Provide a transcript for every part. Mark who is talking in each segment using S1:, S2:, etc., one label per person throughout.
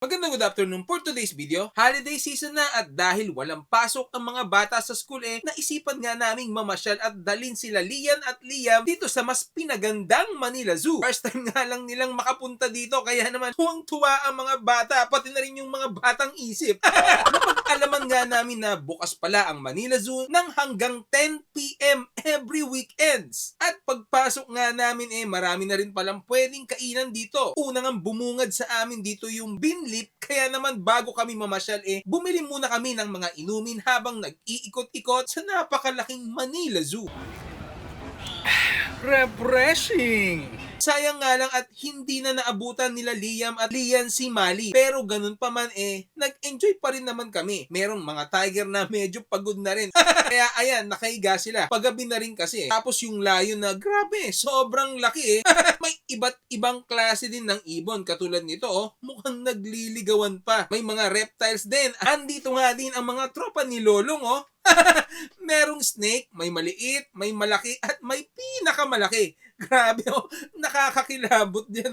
S1: Magandang good afternoon for today's video. Holiday season na at dahil walang pasok ang mga bata sa school naisipan nga naming mamasyal at dalin sila Lian at Liam dito sa mas pinagandang Manila Zoo. First time nga lang nilang makapunta dito kaya naman tuwang-tuwa ang mga bata pati na rin yung mga batang isip. Napag-alaman nga namin na bukas pala ang Manila Zoo ng hanggang 10 p.m. every weekends. At pagpasok nga namin marami na rin palang pwedeng kainan dito. Unang ang bumungad sa amin dito yung binlip, kaya naman bago kami mamasyal bumili muna kami ng mga inumin habang nag-iikot-ikot sa napakalaking Manila Zoo. Refreshing! Sayang nga lang at hindi na naabutan nila Liam at Lian si Mali. Pero ganun pa man nag-enjoy pa rin naman kami. Merong mga tiger na medyo pagod na rin. Kaya ayan, nakahiga sila. Paggabi na rin kasi. Tapos yung lion na grabe, sobrang laki May iba't ibang klase din ng ibon katulad nito mukhang nagliligawan pa. May mga reptiles din. Andito nga din ang mga tropa ni Lolong Merong snake, may maliit, may malaki at may pinakamalaki. Grabe nakakakilabot din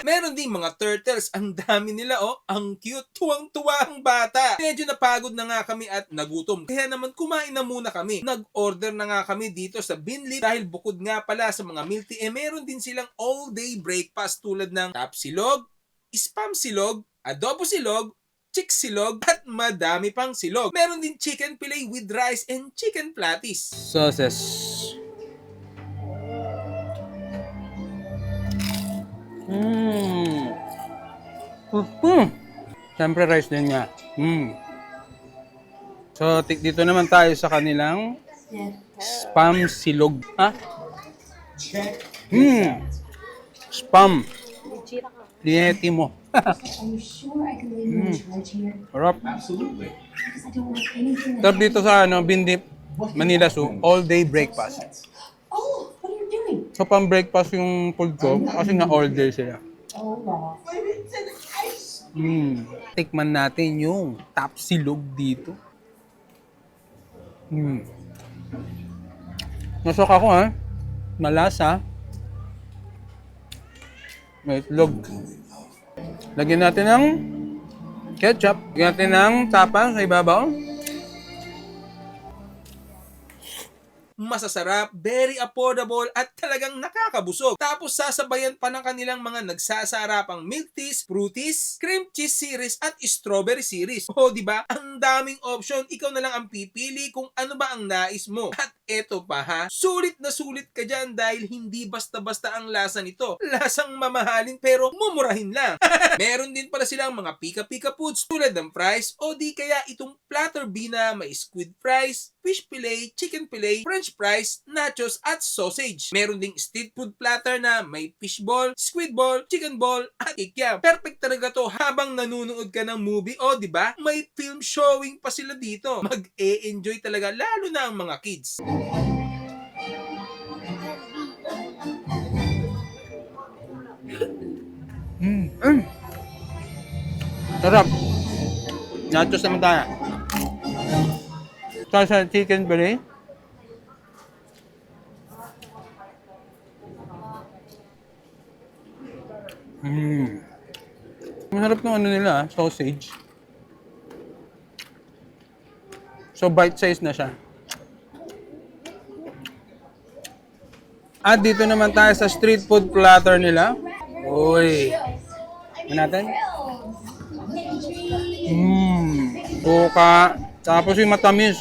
S1: Meron din mga turtles, ang dami nila ang cute, tuwang-tuwa ang bata. Medyo napagod na nga kami at nagutom. Kaya naman kumain na muna kami. Nag-order na nga kami dito sa Binlip dahil bukod nga pala sa mga milk tea, meron din silang all-day breakfast tulad ng tapsilog, spam silog, adobo silog, chick silog at madami pang silog. Meron din chicken fillet with rice and chicken platis.
S2: Sauces. Siyempre rice din nga. So, dito naman tayo sa kanilang spam silog. Ha? Spam. Lieti mo. Sarap. Sarap dito sa Binlip, Manila Zoo, all day breakfast. So, pang breakfast yung food ko kasi nga all day sila. Tikman natin yung top silog dito. Nasok ako malasa. May itlog. Lagyan natin ng ketchup. Lagyan natin ng tapa sa ibabaw.
S1: Masasarap, very affordable at talagang nakakabusog. Tapos sasabayan pa ng kanilang mga nagsasarapang milk teas, fruities, cream cheese series at strawberry series. Di ba? Ang daming option, ikaw na lang ang pipili kung ano ba ang nais mo. At eto pa sulit na sulit ka dyan dahil hindi basta-basta ang lasa nito. Lasang mamahalin pero mumurahin lang. Meron din pala silang mga pika-pika foods tulad ng fries o di kaya itong platter B na may squid fries, fish fillet, chicken fillet, french fries, nachos at sausage. Meron ding street food platter na may fish ball, squid ball, chicken ball at kikiam. Perfect talaga to habang nanonood ka ng movie di ba? May film showing pa sila dito. Mag-e-enjoy talaga lalo na ang mga kids.
S2: Sarap. Nachos naman tayo. Sa chicken fillet. Masarap ng nila, sausage. So bite size na siya. At dito naman tayo sa street food platter nila. Uy. Ano natin? Suka. Tapos yung matamis.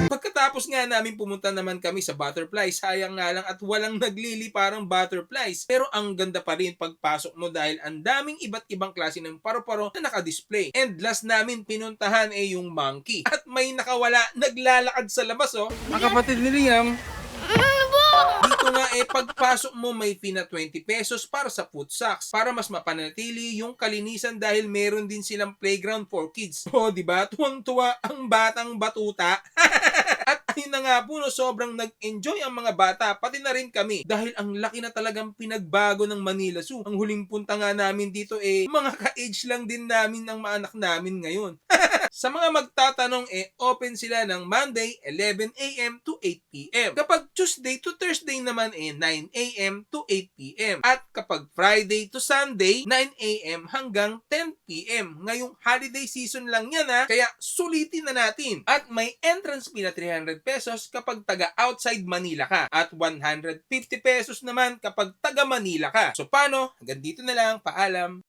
S1: Pagkatapos nga namin pumunta naman kami sa butterfly, sayang nga lang at walang naglili parang butterflies. Pero ang ganda pa rin pagpasok mo dahil ang daming iba't ibang klase ng paru-paro na nakadisplay. And last namin pinuntahan yung monkey. At may nakawala, naglalakad sa labas
S2: Ang kapatid ni Liam.
S1: Dito nga pagpasok mo may fee na 20 pesos para sa foot socks para mas mapanatili yung kalinisan dahil meron din silang playground for kids. Di ba? Tuwang-tuwa ang batang batuta. At ayun na nga po sobrang nag-enjoy ang mga bata pati na rin kami dahil ang laki na talagang pinagbago ng Manila Zoo. Ang huling punta nga namin dito mga ka-age lang din namin ng mga anak namin ngayon. Sa mga magtatanong, open sila ng Monday, 11 a.m. to 8 p.m. Kapag Tuesday to Thursday naman, 9 a.m. to 8 p.m. At kapag Friday to Sunday, 9 a.m. hanggang 10 p.m. Ngayong holiday season lang yan kaya sulitin na natin. At may entrance fee na 300 pesos kapag taga outside Manila ka. At 150 pesos naman kapag taga Manila ka. So paano? Hanggang dito na lang. Paalam.